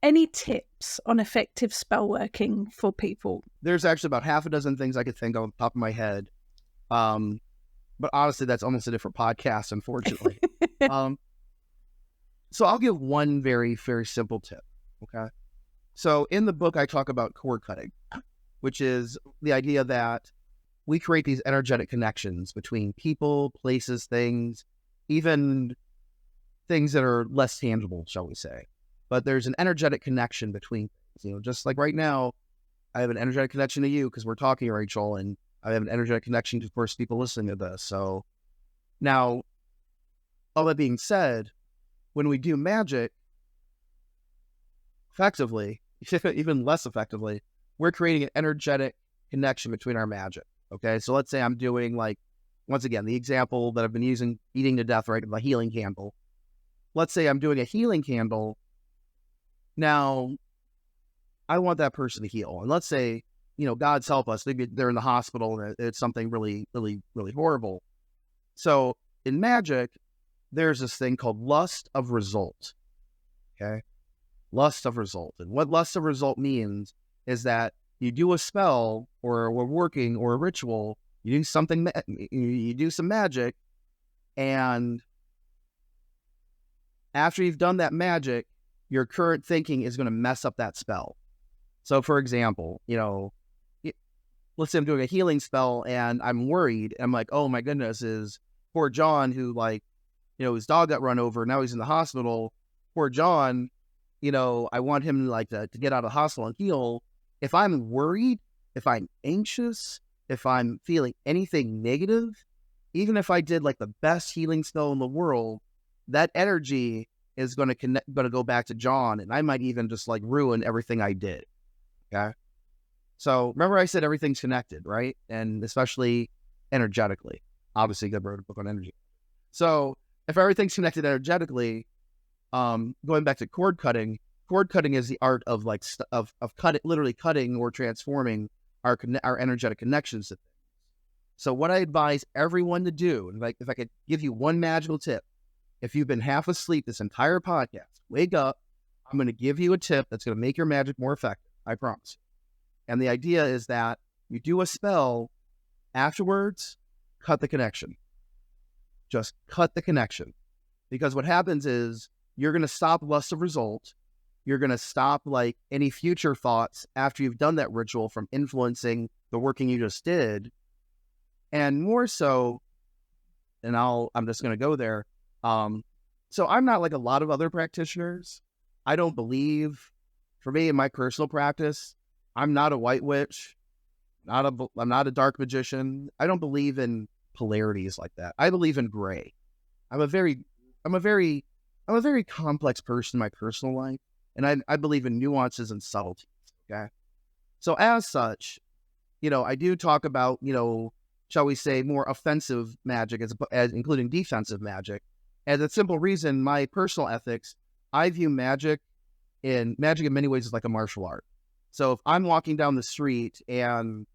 any tips on effective spell working for people? There's actually about half a dozen things I could think of on the top of my head. But honestly, that's almost a different podcast, unfortunately. So I'll give one very, very simple tip, okay? So in the book, I talk about cord cutting, which is the idea that we create these energetic connections between people, places, things, even things that are less tangible, shall we say. But there's an energetic connection between things. Just like right now, I have an energetic connection to you because we're talking, Rachel, and I have an energetic connection to, of course, people listening to this. So now, all that being said, when we do magic effectively, even less effectively, we're creating an energetic connection between our magic. Okay, so let's say I'm doing, like, once again, the example that I've been using, eating to death, right, the healing candle. Let's say I'm doing a healing candle. Now, I want that person to heal. And let's say, God's help us, they're in the hospital and it's something really, really, really horrible. So in magic, there's this thing called lust of result. Okay? Lust of result. And what lust of result means is that you do a spell or a working or a ritual, you do something, you do some magic, and after you've done that magic, your current thinking is going to mess up that spell. So for example, let's say I'm doing a healing spell and I'm worried. I'm like, oh my goodness, is poor John who, his dog got run over. Now he's in the hospital. Poor John, I want him to get out of the hospital and heal. If I'm worried, if I'm anxious, if I'm feeling anything negative, even if I did the best healing spell in the world, that energy is going to go back to John, and I might even just ruin everything I did. Okay. So remember I said everything's connected, right? And especially energetically. Obviously, I wrote a book on energy. So if everything's connected energetically, going back to cord cutting is the art of literally cutting or transforming our energetic connections to things. So what I advise everyone to do, and if I could give you one magical tip, if you've been half asleep this entire podcast, wake up. I'm going to give you a tip that's going to make your magic more effective. I promise. And the idea is that you do a spell, afterwards, cut the connection. Just cut the connection. Because what happens is you're going to stop lust of result. You're going to stop any future thoughts after you've done that ritual from influencing the working you just did. And more so, and I'm just going to go there. So I'm not like a lot of other practitioners. I don't believe, for me in my personal practice, I'm not a white witch. I'm not a dark magician. I don't believe in polarities like that. I believe in gray. I'm a very complex person in my personal life, and I believe in nuances and subtleties. Okay, so as such, I do talk about, shall we say, more offensive magic as including defensive magic. And the simple reason, my personal ethics, I view magic in many ways as like a martial art. So if I'm walking down the street and,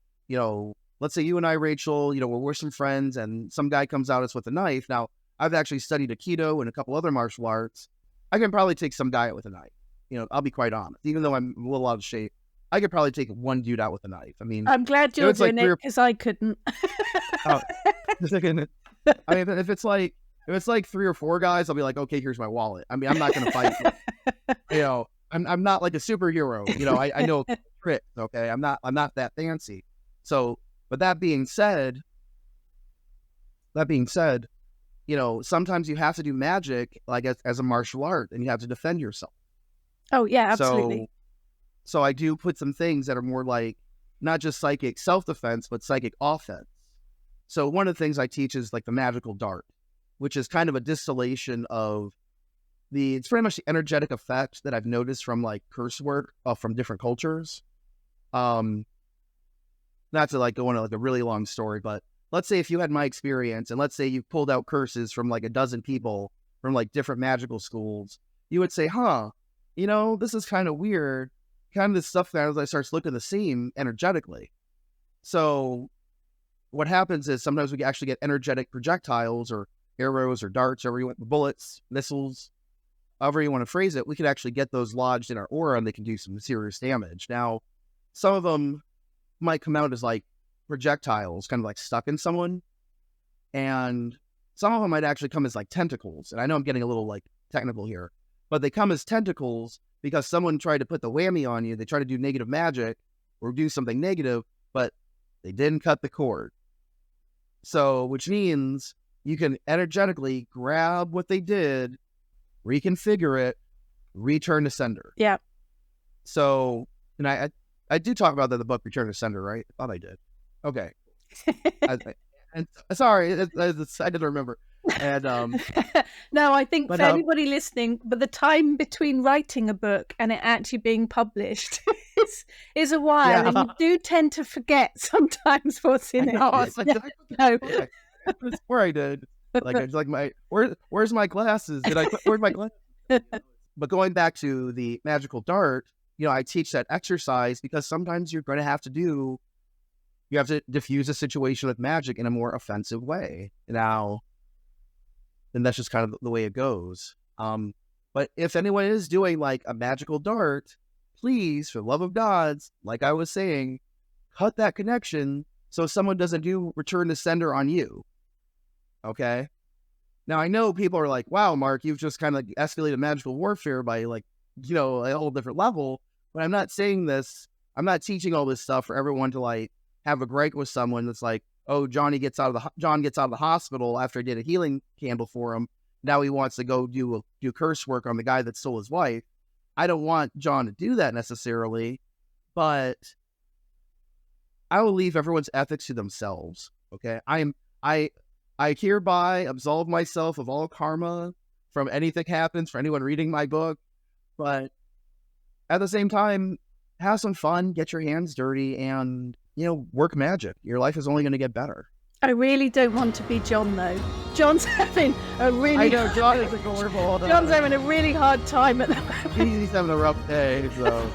let's say you and I, Rachel, we're some friends and some guy comes at us with a knife. Now, I've actually studied Aikido and a couple other martial arts. I can probably take some guy out with a knife. I'll be quite honest. Even though I'm a little out of shape, I could probably take one dude out with a knife. I mean, I'm glad you're doing it because I couldn't. I mean, if it's like 3 or 4 guys, I'll be like, okay, here's my wallet. I mean, I'm not going to fight. I'm not like a superhero. I know tricks. Okay, I'm not that fancy. So, but that being said, sometimes you have to do magic like as a martial art, and you have to defend yourself. Oh yeah, absolutely. So I do put some things that are more like not just psychic self-defense, but psychic offense. So one of the things I teach is like the magical dart, which is kind of a distillation of it's pretty much the energetic effect that I've noticed from like curse work from different cultures. Not to like go into like a really long story, but let's say if you had my experience and let's say you pulled out curses from like a dozen people from like different magical schools, you would say, this is kind of weird. Kind of this stuff that starts looking the same energetically. So what happens is sometimes we actually get energetic projectiles or arrows or darts or bullets, missiles, however you want to phrase it, we could actually get those lodged in our aura and they can do some serious damage. Now, some of them might come out as like projectiles, kind of like stuck in someone. And some of them might actually come as like tentacles. And I know I'm getting a little like technical here, but they come as tentacles because someone tried to put the whammy on you. They try to do negative magic or do something negative, but they didn't cut the cord. So, which means you can energetically grab what they did, reconfigure it, return to sender. Yeah. So, and I do talk about that in the book, Return to Sender, right? I thought I did. Okay. And sorry, I didn't remember. And no, I think for anybody listening, but the time between writing a book and it actually being published is a while, Yeah. and you do tend to forget sometimes what's in it. No, I was like, No. that's where I did. Like, it's like where's my glasses? Where's my glasses? But going back to the magical dart, I teach that exercise because sometimes you're going to have to diffuse a situation with magic in a more offensive way. Now, and that's just kind of the way it goes. But if anyone is doing like a magical dart, please, for the love of God, like I was saying, cut that connection so someone doesn't do return to sender on you. Okay? Now, I know people are like, wow, Mark, you've just kind of like escalated magical warfare by like, a whole different level. But I'm not saying this. I'm not teaching all this stuff for everyone to like have a gripe with someone that's like, oh, John gets out of the hospital after I did a healing candle for him. Now he wants to go do curse work on the guy that stole his wife. I don't want John to do that necessarily, but I will leave everyone's ethics to themselves. Okay, I hereby absolve myself of all karma from anything happens for anyone reading my book. But at the same time, have some fun, get your hands dirty, and work magic. Your life is only going to get better. I really don't want to be John, though. John's having a really... I know, John is horrible. John's having a really hard time at the moment. He's having a rough day, so...